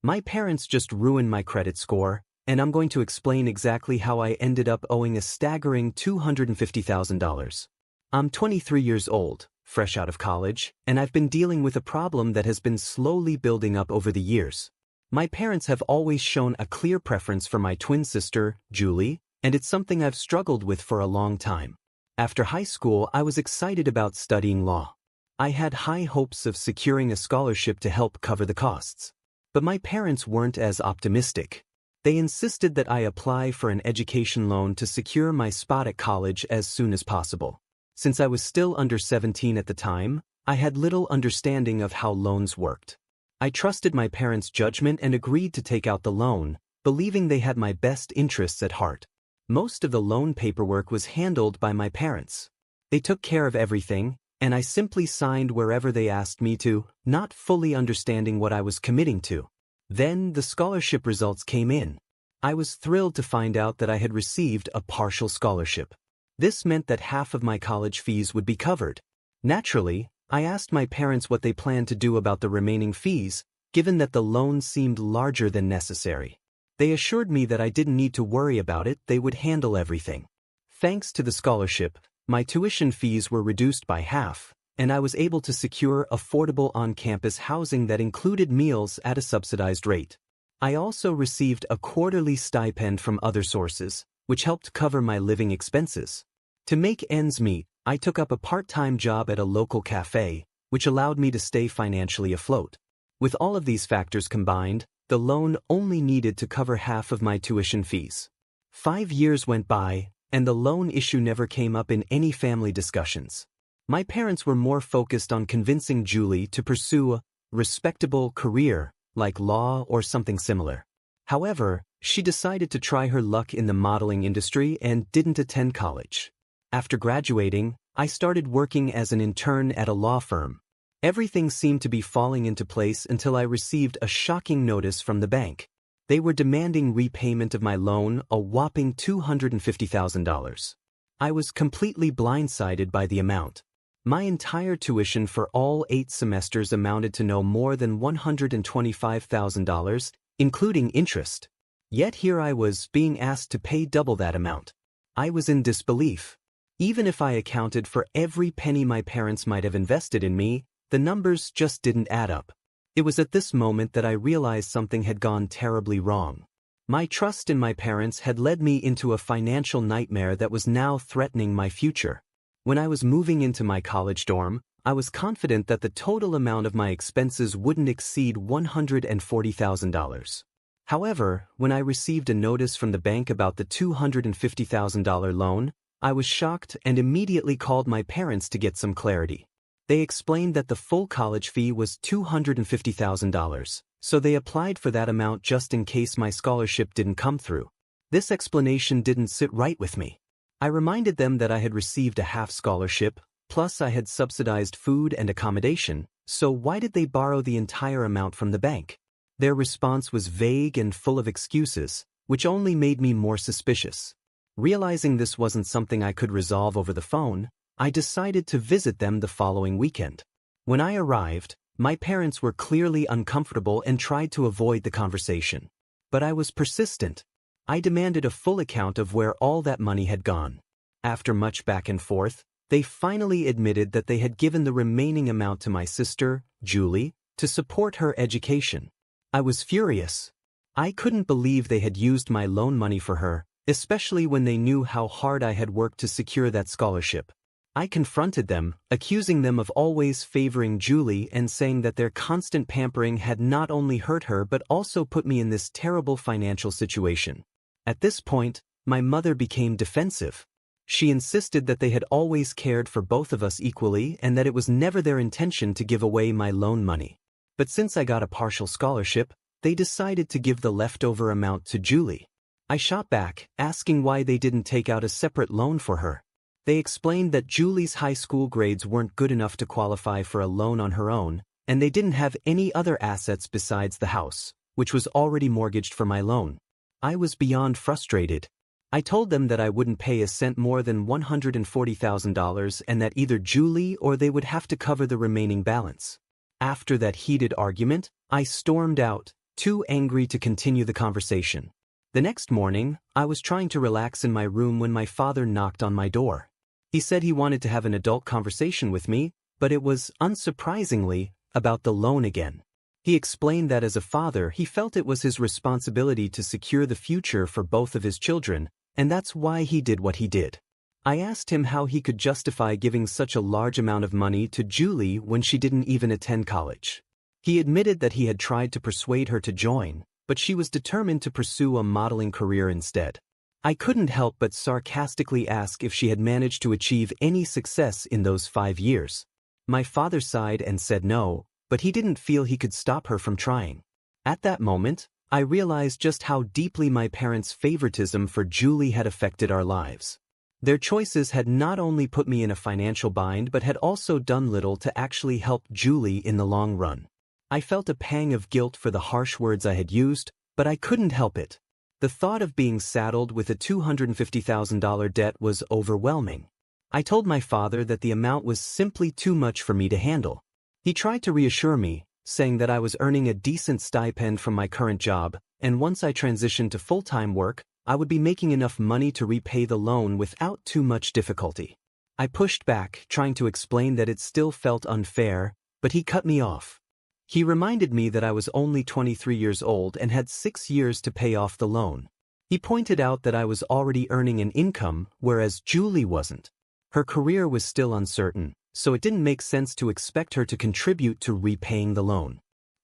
My parents just ruined my credit score, and I'm going to explain exactly how I ended up owing a staggering $250,000. I'm 23 years old, fresh out of college, and I've been dealing with a problem that has been slowly building up over the years. My parents have always shown a clear preference for my twin sister, Julie, and it's something I've struggled with for a long time. After high school, I was excited about studying law. I had high hopes of securing a scholarship to help cover the costs. But my parents weren't as optimistic. They insisted that I apply for an education loan to secure my spot at college as soon as possible. Since I was still under 17 at the time, I had little understanding of how loans worked. I trusted my parents' judgment and agreed to take out the loan, believing they had my best interests at heart. Most of the loan paperwork was handled by my parents. They took care of everything, and I simply signed wherever they asked me to, not fully understanding what I was committing to. Then the scholarship results came in. I was thrilled to find out that I had received a partial scholarship. This meant that half of my college fees would be covered. Naturally, I asked my parents what they planned to do about the remaining fees, given that the loan seemed larger than necessary. They assured me that I didn't need to worry about it, they would handle everything. Thanks to the scholarship, my tuition fees were reduced by half, and I was able to secure affordable on-campus housing that included meals at a subsidized rate. I also received a quarterly stipend from other sources, which helped cover my living expenses. To make ends meet, I took up a part-time job at a local cafe, which allowed me to stay financially afloat. With all of these factors combined, the loan only needed to cover half of my tuition fees. 5 years went by, and the loan issue never came up in any family discussions. My parents were more focused on convincing Julie to pursue a respectable career, like law or something similar. However, she decided to try her luck in the modeling industry and didn't attend college. After graduating, I started working as an intern at a law firm. Everything seemed to be falling into place until I received a shocking notice from the bank. They were demanding repayment of my loan, a whopping $250,000. I was completely blindsided by the amount. My entire tuition for all 8 semesters amounted to no more than $125,000, including interest. Yet here I was being asked to pay double that amount. I was in disbelief. Even if I accounted for every penny my parents might have invested in me, the numbers just didn't add up. It was at this moment that I realized something had gone terribly wrong. My trust in my parents had led me into a financial nightmare that was now threatening my future. When I was moving into my college dorm, I was confident that the total amount of my expenses wouldn't exceed $140,000. However, when I received a notice from the bank about the $250,000 loan, I was shocked and immediately called my parents to get some clarity. They explained that the full college fee was $250,000, so they applied for that amount just in case my scholarship didn't come through. This explanation didn't sit right with me. I reminded them that I had received a half scholarship, plus I had subsidized food and accommodation, so why did they borrow the entire amount from the bank? Their response was vague and full of excuses, which only made me more suspicious. Realizing this wasn't something I could resolve over the phone, I decided to visit them the following weekend. When I arrived, my parents were clearly uncomfortable and tried to avoid the conversation. But I was persistent. I demanded a full account of where all that money had gone. After much back and forth, they finally admitted that they had given the remaining amount to my sister, Julie, to support her education. I was furious. I couldn't believe they had used my loan money for her, especially when they knew how hard I had worked to secure that scholarship. I confronted them, accusing them of always favoring Julie and saying that their constant pampering had not only hurt her but also put me in this terrible financial situation. At this point, my mother became defensive. She insisted that they had always cared for both of us equally and that it was never their intention to give away my loan money. But since I got a partial scholarship, they decided to give the leftover amount to Julie. I shot back, asking why they didn't take out a separate loan for her. They explained that Julie's high school grades weren't good enough to qualify for a loan on her own, and they didn't have any other assets besides the house, which was already mortgaged for my loan. I was beyond frustrated. I told them that I wouldn't pay a cent more than $140,000 and that either Julie or they would have to cover the remaining balance. After that heated argument, I stormed out, too angry to continue the conversation. The next morning, I was trying to relax in my room when my father knocked on my door. He said he wanted to have an adult conversation with me, but it was, unsurprisingly, about the loan again. He explained that as a father he felt it was his responsibility to secure the future for both of his children, and that's why he did what he did. I asked him how he could justify giving such a large amount of money to Julie when she didn't even attend college. He admitted that he had tried to persuade her to join, but she was determined to pursue a modeling career instead. I couldn't help but sarcastically ask if she had managed to achieve any success in those 5 years. My father sighed and said no, but he didn't feel he could stop her from trying. At that moment, I realized just how deeply my parents' favoritism for Julie had affected our lives. Their choices had not only put me in a financial bind but had also done little to actually help Julie in the long run. I felt a pang of guilt for the harsh words I had used, but I couldn't help it. The thought of being saddled with a $250,000 debt was overwhelming. I told my father that the amount was simply too much for me to handle. He tried to reassure me, saying that I was earning a decent stipend from my current job, and once I transitioned to full-time work, I would be making enough money to repay the loan without too much difficulty. I pushed back, trying to explain that it still felt unfair, but he cut me off. He reminded me that I was only 23 years old and had 6 years to pay off the loan. He pointed out that I was already earning an income, whereas Julie wasn't. Her career was still uncertain, so it didn't make sense to expect her to contribute to repaying the loan.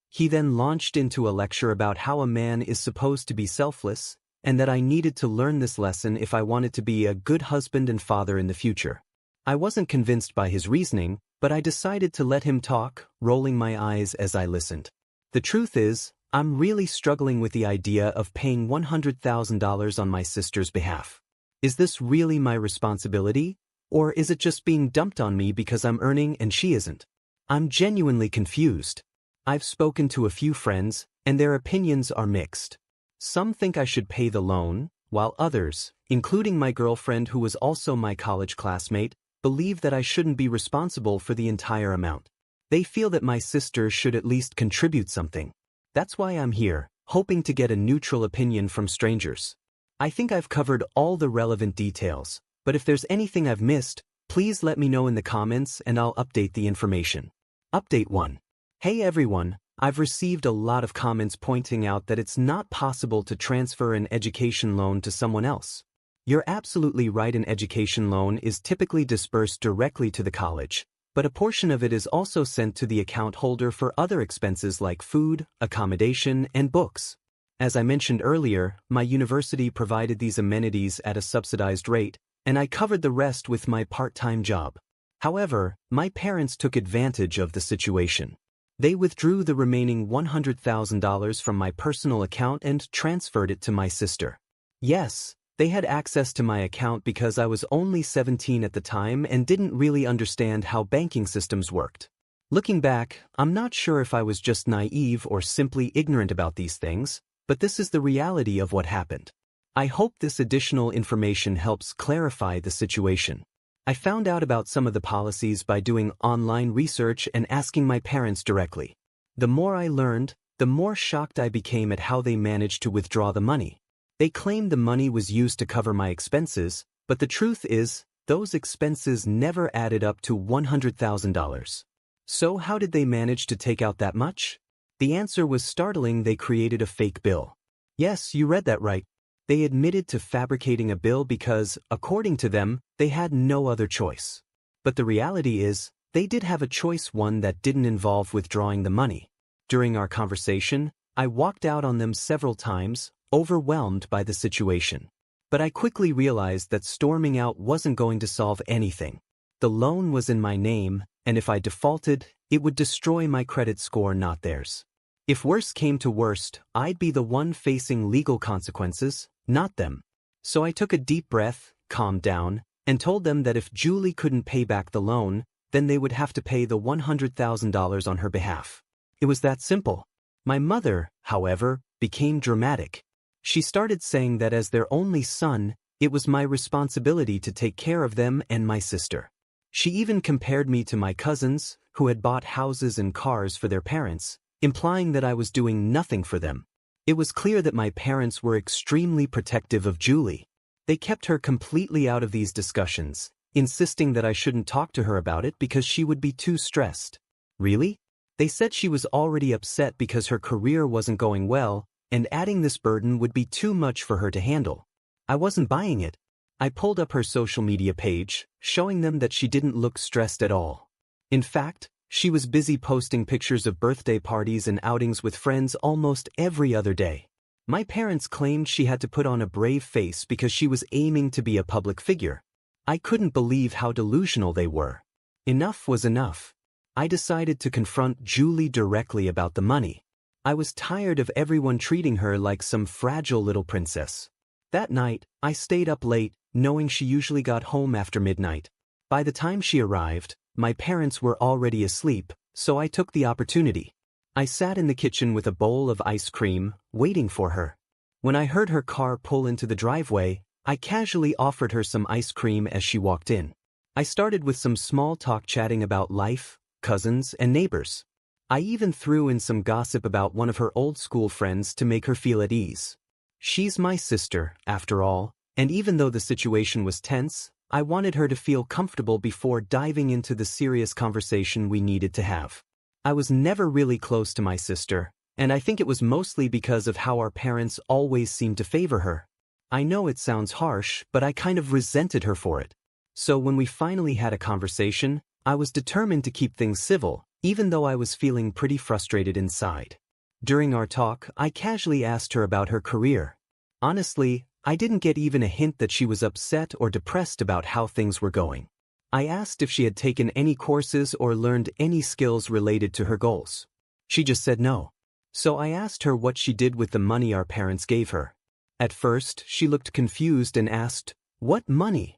He then launched into a lecture about how a man is supposed to be selfless, and that I needed to learn this lesson if I wanted to be a good husband and father in the future. I wasn't convinced by his reasoning, but I decided to let him talk, rolling my eyes as I listened. The truth is, I'm really struggling with the idea of paying $100,000 on my sister's behalf. Is this really my responsibility, or is it just being dumped on me because I'm earning and she isn't? I'm genuinely confused. I've spoken to a few friends, and their opinions are mixed. Some think I should pay the loan, while others, including my girlfriend who was also my college classmate, believe that I shouldn't be responsible for the entire amount. They feel that my sister should at least contribute something. That's why I'm here, hoping to get a neutral opinion from strangers. I think I've covered all the relevant details, but if there's anything I've missed, please let me know in the comments and I'll update the information. Update 1. Hey everyone, I've received a lot of comments pointing out that it's not possible to transfer an education loan to someone else. You're absolutely right, an education loan is typically disbursed directly to the college, but a portion of it is also sent to the account holder for other expenses like food, accommodation, and books. As I mentioned earlier, my university provided these amenities at a subsidized rate, and I covered the rest with my part-time job. However, my parents took advantage of the situation. They withdrew the remaining $100,000 from my personal account and transferred it to my sister. Yes, they had access to my account because I was only 17 at the time and didn't really understand how banking systems worked. Looking back, I'm not sure if I was just naive or simply ignorant about these things, but this is the reality of what happened. I hope this additional information helps clarify the situation. I found out about some of the policies by doing online research and asking my parents directly. The more I learned, the more shocked I became at how they managed to withdraw the money. They claimed the money was used to cover my expenses, but the truth is, those expenses never added up to $100,000. So how did they manage to take out that much? The answer was startling. They created a fake bill. Yes, you read that right. They admitted to fabricating a bill because, according to them, they had no other choice. But the reality is, they did have a choice, one that didn't involve withdrawing the money. During our conversation, I walked out on them several times, overwhelmed by the situation. But I quickly realized that storming out wasn't going to solve anything. The loan was in my name, and if I defaulted, it would destroy my credit score, not theirs. If worse came to worst, I'd be the one facing legal consequences, not them. So I took a deep breath, calmed down, and told them that if Julie couldn't pay back the loan, then they would have to pay the $100,000 on her behalf. It was that simple. My mother, however, became dramatic. She started saying that as their only son, it was my responsibility to take care of them and my sister. She even compared me to my cousins, who had bought houses and cars for their parents, implying that I was doing nothing for them. It was clear that my parents were extremely protective of Julie. They kept her completely out of these discussions, insisting that I shouldn't talk to her about it because she would be too stressed. Really? They said she was already upset because her career wasn't going well, and adding this burden would be too much for her to handle. I wasn't buying it. I pulled up her social media page, showing them that she didn't look stressed at all. In fact, she was busy posting pictures of birthday parties and outings with friends almost every other day. My parents claimed she had to put on a brave face because she was aiming to be a public figure. I couldn't believe how delusional they were. Enough was enough. I decided to confront Julie directly about the money. I was tired of everyone treating her like some fragile little princess. That night, I stayed up late, knowing she usually got home after midnight. By the time she arrived, my parents were already asleep, so I took the opportunity. I sat in the kitchen with a bowl of ice cream, waiting for her. When I heard her car pull into the driveway, I casually offered her some ice cream as she walked in. I started with some small talk chatting about life, cousins, and neighbors. I even threw in some gossip about one of her old school friends to make her feel at ease. She's my sister, after all, and even though the situation was tense, I wanted her to feel comfortable before diving into the serious conversation we needed to have. I was never really close to my sister, and I think it was mostly because of how our parents always seemed to favor her. I know it sounds harsh, but I kind of resented her for it. So when we finally had a conversation, I was determined to keep things civil, even though I was feeling pretty frustrated inside. During our talk, I casually asked her about her career. Honestly, I didn't get even a hint that she was upset or depressed about how things were going. I asked if she had taken any courses or learned any skills related to her goals. She just said no. So I asked her what she did with the money our parents gave her. At first, she looked confused and asked, "What money?"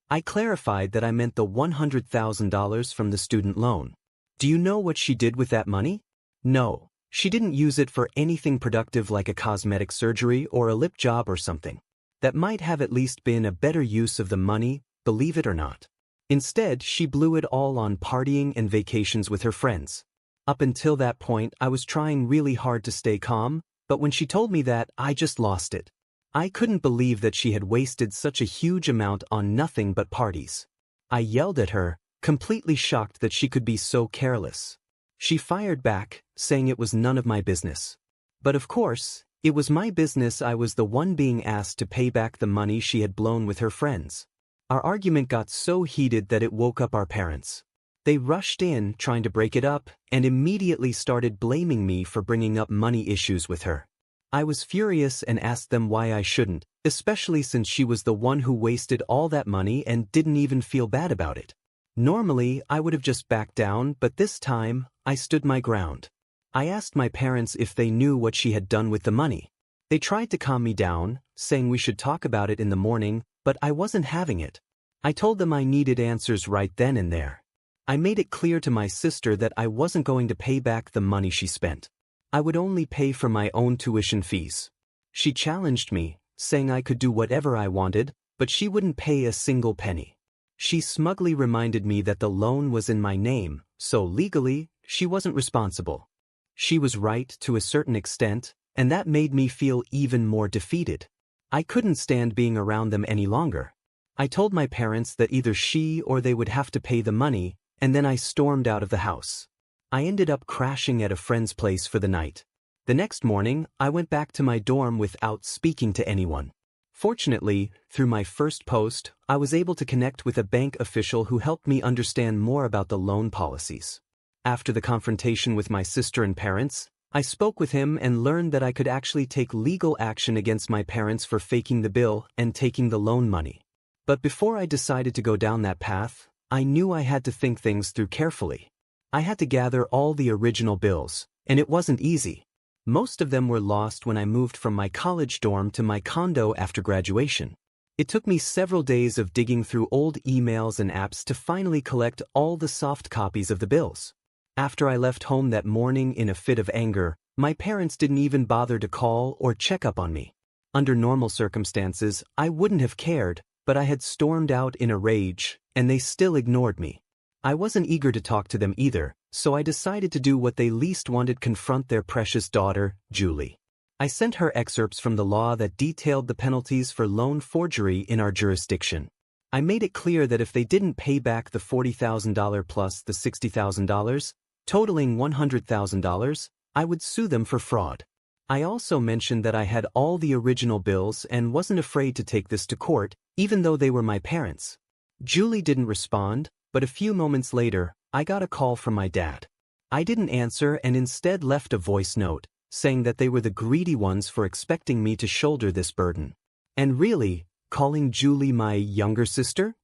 I clarified that I meant the $100,000 from the student loan. "Do you know what she did with that money?" "No, she didn't use it for anything productive like a cosmetic surgery or a lip job or something. That might have at least been a better use of the money, believe it or not. Instead, she blew it all on partying and vacations with her friends." Up until that point, I was trying really hard to stay calm, but when she told me that, I just lost it. I couldn't believe that she had wasted such a huge amount on nothing but parties. I yelled at her, completely shocked that she could be so careless. She fired back, saying it was none of my business. But of course, it was my business. I was the one being asked to pay back the money she had blown with her friends. Our argument got so heated that it woke up our parents. They rushed in, trying to break it up, and immediately started blaming me for bringing up money issues with her. I was furious and asked them why I shouldn't, especially since she was the one who wasted all that money and didn't even feel bad about it. Normally, I would have just backed down, but this time, I stood my ground. I asked my parents if they knew what she had done with the money. They tried to calm me down, saying we should talk about it in the morning, but I wasn't having it. I told them I needed answers right then and there. I made it clear to my sister that I wasn't going to pay back the money she spent. I would only pay for my own tuition fees. She challenged me, saying I could do whatever I wanted, but she wouldn't pay a single penny. She smugly reminded me that the loan was in my name, so legally, she wasn't responsible. She was right to a certain extent, and that made me feel even more defeated. I couldn't stand being around them any longer. I told my parents that either she or they would have to pay the money, and then I stormed out of the house. I ended up crashing at a friend's place for the night. The next morning, I went back to my dorm without speaking to anyone. Fortunately, through my first post, I was able to connect with a bank official who helped me understand more about the loan policies. After the confrontation with my sister and parents, I spoke with him and learned that I could actually take legal action against my parents for faking the bill and taking the loan money. But before I decided to go down that path, I knew I had to think things through carefully. I had to gather all the original bills, and it wasn't easy. Most of them were lost when I moved from my college dorm to my condo after graduation. It took me several days of digging through old emails and apps to finally collect all the soft copies of the bills. After I left home that morning in a fit of anger, my parents didn't even bother to call or check up on me. Under normal circumstances, I wouldn't have cared, but I had stormed out in a rage, and they still ignored me. I wasn't eager to talk to them either, so I decided to do what they least wanted: confront their precious daughter, Julie. I sent her excerpts from the law that detailed the penalties for loan forgery in our jurisdiction. I made it clear that if they didn't pay back the $40,000 plus the $60,000, totaling $100,000, I would sue them for fraud. I also mentioned that I had all the original bills and wasn't afraid to take this to court, even though they were my parents. Julie didn't respond, but a few moments later, I got a call from my dad. I didn't answer and instead left a voice note, saying that they were the greedy ones for expecting me to shoulder this burden. And really, calling Julie my younger sister?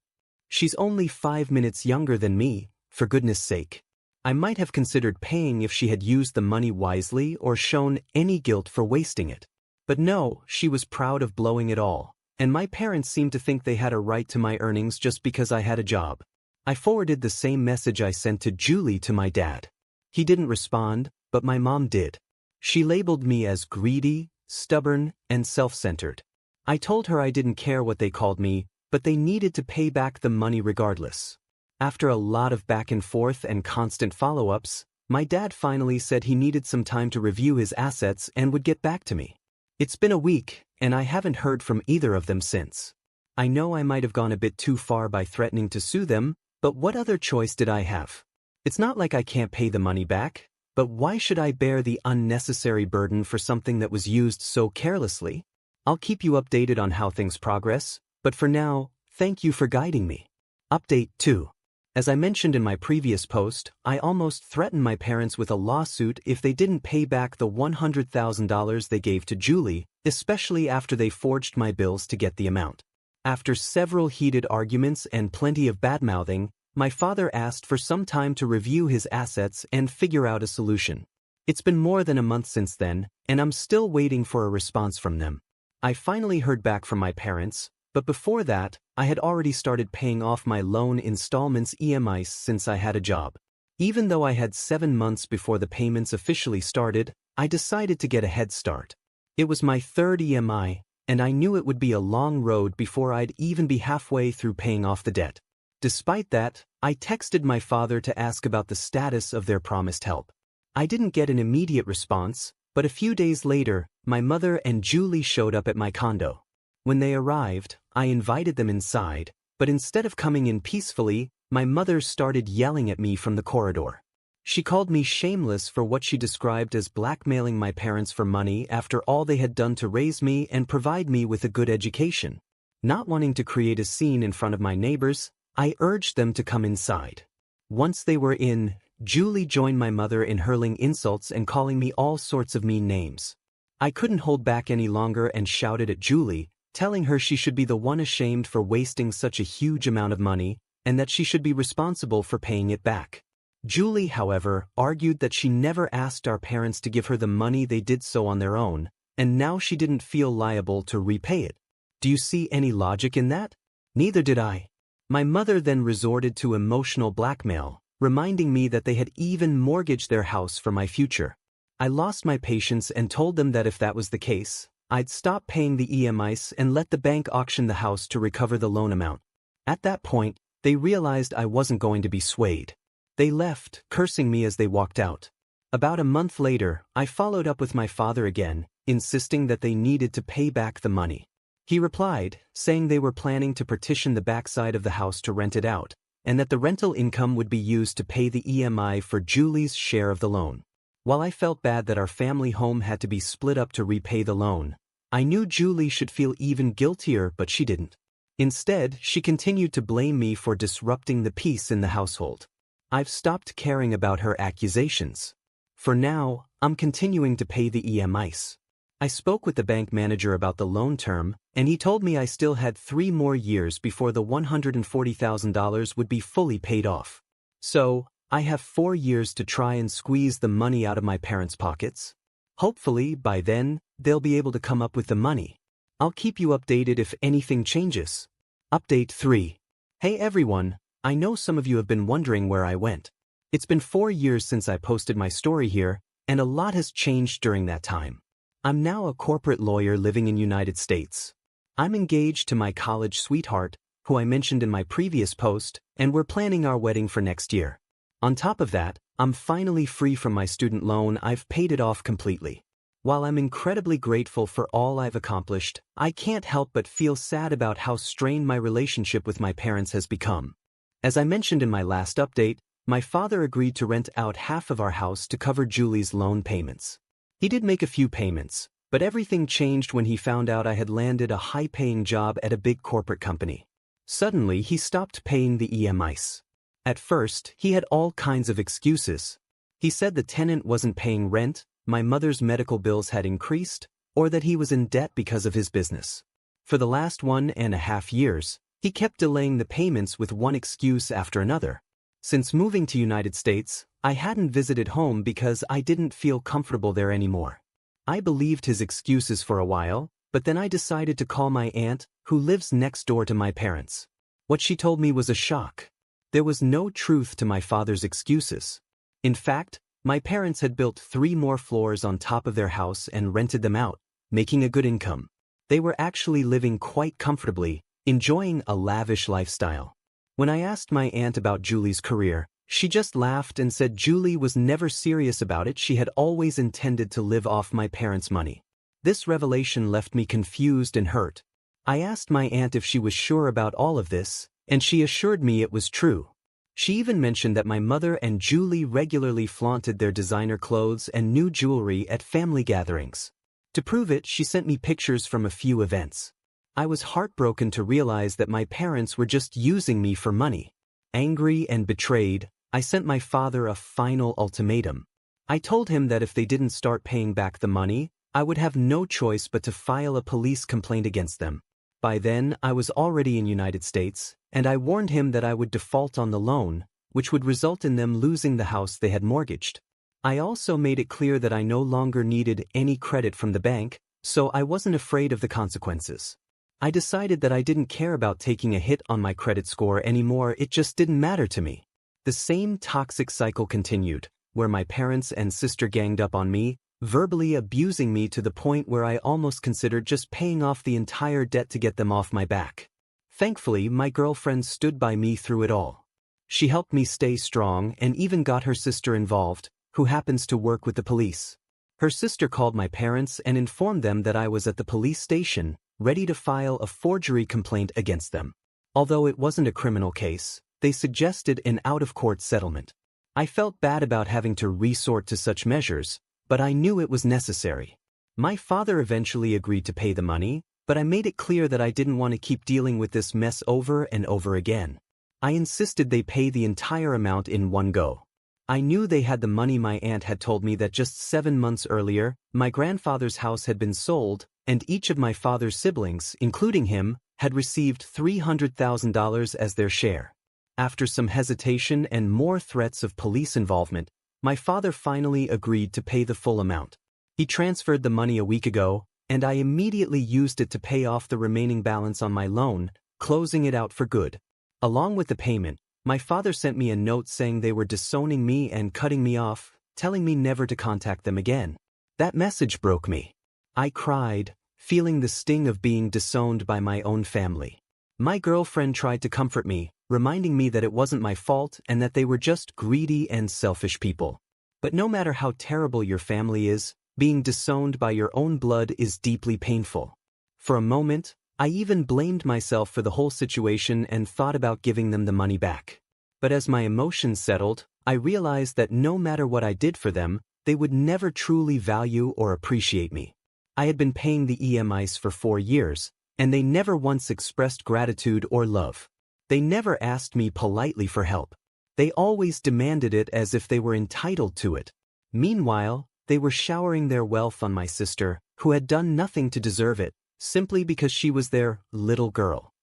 She's only 5 minutes younger than me, for goodness sake. I might have considered paying if she had used the money wisely or shown any guilt for wasting it. But no, she was proud of blowing it all, and my parents seemed to think they had a right to my earnings just because I had a job. I forwarded the same message I sent to Julie to my dad. He didn't respond, but my mom did. She labeled me as greedy, stubborn, and self-centered. I told her I didn't care what they called me, but they needed to pay back the money regardless. After a lot of back and forth and constant follow-ups, my dad finally said he needed some time to review his assets and would get back to me. It's been a week, and I haven't heard from either of them since. I know I might have gone a bit too far by threatening to sue them, but what other choice did I have? It's not like I can't pay the money back, but why should I bear the unnecessary burden for something that was used so carelessly? I'll keep you updated on how things progress, but for now, thank you for guiding me. Update 2. As I mentioned in my previous post, I almost threatened my parents with a lawsuit if they didn't pay back the $100,000 they gave to Julie, especially after they forged my bills to get the amount. After several heated arguments and plenty of badmouthing, my father asked for some time to review his assets and figure out a solution. It's been more than a month since then, and I'm still waiting for a response from them. I finally heard back from my parents, but before that, I had already started paying off my loan installments (EMIs) since I had a job. Even though I had 7 months before the payments officially started, I decided to get a head start. It was my third EMI, and I knew it would be a long road before I'd even be halfway through paying off the debt. Despite that, I texted my father to ask about the status of their promised help. I didn't get an immediate response, but a few days later, my mother and Julie showed up at my condo. When they arrived, I invited them inside, but instead of coming in peacefully, my mother started yelling at me from the corridor. She called me shameless for what she described as blackmailing my parents for money after all they had done to raise me and provide me with a good education. Not wanting to create a scene in front of my neighbors, I urged them to come inside. Once they were in, Julie joined my mother in hurling insults and calling me all sorts of mean names. I couldn't hold back any longer and shouted at Julie, telling her she should be the one ashamed for wasting such a huge amount of money, and that she should be responsible for paying it back. Julie, however, argued that she never asked our parents to give her the money; they did so on their own, and now she didn't feel liable to repay it. Do you see any logic in that? Neither did I. My mother then resorted to emotional blackmail, reminding me that they had even mortgaged their house for my future. I lost my patience and told them that if that was the case, I'd stop paying the EMIs and let the bank auction the house to recover the loan amount. At that point, they realized I wasn't going to be swayed. They left, cursing me as they walked out. About a month later, I followed up with my father again, insisting that they needed to pay back the money. He replied, saying they were planning to partition the backside of the house to rent it out, and that the rental income would be used to pay the EMI for Julie's share of the loan. While I felt bad that our family home had to be split up to repay the loan, I knew Julie should feel even guiltier, but she didn't. Instead, she continued to blame me for disrupting the peace in the household. I've stopped caring about her accusations. For now, I'm continuing to pay the EMIs. I spoke with the bank manager about the loan term, and he told me I still had 3 more years before the $140,000 would be fully paid off. So, I have 4 years to try and squeeze the money out of my parents' pockets. Hopefully, by then, they'll be able to come up with the money. I'll keep you updated if anything changes. Update 3. Hey everyone, I know some of you have been wondering where I went. It's been 4 years since I posted my story here, and a lot has changed during that time. I'm now a corporate lawyer living in United States. I'm engaged to my college sweetheart, who I mentioned in my previous post, and we're planning our wedding for next year. On top of that, I'm finally free from my student loan. I've paid it off completely. While I'm incredibly grateful for all I've accomplished, I can't help but feel sad about how strained my relationship with my parents has become. As I mentioned in my last update, my father agreed to rent out half of our house to cover Julie's loan payments. He did make a few payments, but everything changed when he found out I had landed a high-paying job at a big corporate company. Suddenly, he stopped paying the EMIs. At first, he had all kinds of excuses. He said the tenant wasn't paying rent, my mother's medical bills had increased, or that he was in debt because of his business. For the last 1.5 years, he kept delaying the payments with one excuse after another. Since moving to United States, I hadn't visited home because I didn't feel comfortable there anymore. I believed his excuses for a while, but then I decided to call my aunt, who lives next door to my parents. What she told me was a shock. There was no truth to my father's excuses. In fact, my parents had built 3 more floors on top of their house and rented them out, making a good income. They were actually living quite comfortably, enjoying a lavish lifestyle. When I asked my aunt about Julie's career, she just laughed and said Julie was never serious about it. She had always intended to live off my parents' money. This revelation left me confused and hurt. I asked my aunt if she was sure about all of this, and she assured me it was true. She even mentioned that my mother and Julie regularly flaunted their designer clothes and new jewelry at family gatherings. To prove it, she sent me pictures from a few events. I was heartbroken to realize that my parents were just using me for money. Angry and betrayed, I sent my father a final ultimatum. I told him that if they didn't start paying back the money, I would have no choice but to file a police complaint against them. By then, I was already in United States, and I warned him that I would default on the loan, which would result in them losing the house they had mortgaged. I also made it clear that I no longer needed any credit from the bank, so I wasn't afraid of the consequences. I decided that I didn't care about taking a hit on my credit score anymore. It just didn't matter to me. The same toxic cycle continued, where my parents and sister ganged up on me, verbally abusing me to the point where I almost considered just paying off the entire debt to get them off my back. Thankfully, my girlfriend stood by me through it all. She helped me stay strong and even got her sister involved, who happens to work with the police. Her sister called my parents and informed them that I was at the police station, ready to file a forgery complaint against them. Although it wasn't a criminal case, they suggested an out-of-court settlement. I felt bad about having to resort to such measures, but I knew it was necessary. My father eventually agreed to pay the money, but I made it clear that I didn't want to keep dealing with this mess over and over again. I insisted they pay the entire amount in one go. I knew they had the money. My aunt had told me that just 7 months earlier, my grandfather's house had been sold, and each of my father's siblings, including him, had received $300,000 as their share. After some hesitation and more threats of police involvement, my father finally agreed to pay the full amount. He transferred the money a week ago, and I immediately used it to pay off the remaining balance on my loan, closing it out for good. Along with the payment, my father sent me a note saying they were disowning me and cutting me off, telling me never to contact them again. That message broke me. I cried, feeling the sting of being disowned by my own family. My girlfriend tried to comfort me, reminding me that it wasn't my fault and that they were just greedy and selfish people. But no matter how terrible your family is, being disowned by your own blood is deeply painful. For a moment, I even blamed myself for the whole situation and thought about giving them the money back. But as my emotions settled, I realized that no matter what I did for them, they would never truly value or appreciate me. I had been paying the EMIs for 4 years, and they never once expressed gratitude or love. They never asked me politely for help. They always demanded it as if they were entitled to it. Meanwhile, they were showering their wealth on my sister, who had done nothing to deserve it, simply because she was their little girl.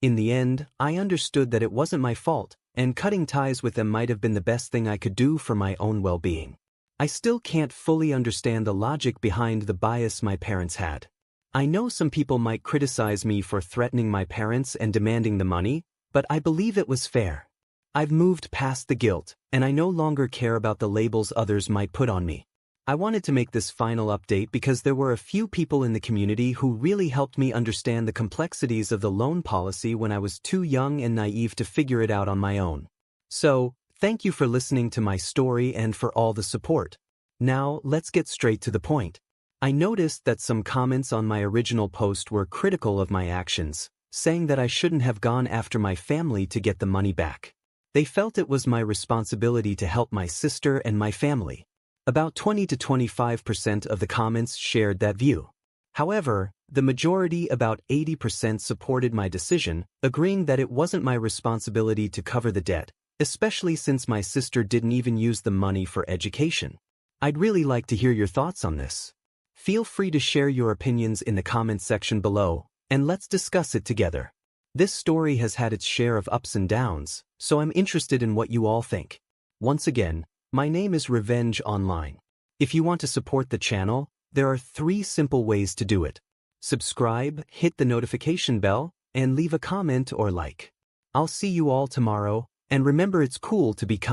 In the end, I understood that it wasn't my fault, and cutting ties with them might have been the best thing I could do for my own well-being. I still can't fully understand the logic behind the bias my parents had. I know some people might criticize me for threatening my parents and demanding the money, but I believe it was fair. I've moved past the guilt, and I no longer care about the labels others might put on me. I wanted to make this final update because there were a few people in the community who really helped me understand the complexities of the loan policy when I was too young and naive to figure it out on my own. So, thank you for listening to my story and for all the support. Now, let's get straight to the point. I noticed that some comments on my original post were critical of my actions, saying that I shouldn't have gone after my family to get the money back. They felt it was my responsibility to help my sister and my family. About 20 to 25% of the comments shared that view. However, the majority, about 80%, supported my decision, agreeing that it wasn't my responsibility to cover the debt, especially since my sister didn't even use the money for education. I'd really like to hear your thoughts on this. Feel free to share your opinions in the comments section below, and let's discuss it together. This story has had its share of ups and downs, so I'm interested in what you all think. Once again, my name is Revenge Online. If you want to support the channel, there are 3 simple ways to do it. Subscribe, hit the notification bell, and leave a comment or like. I'll see you all tomorrow, and remember, it's cool to be kind.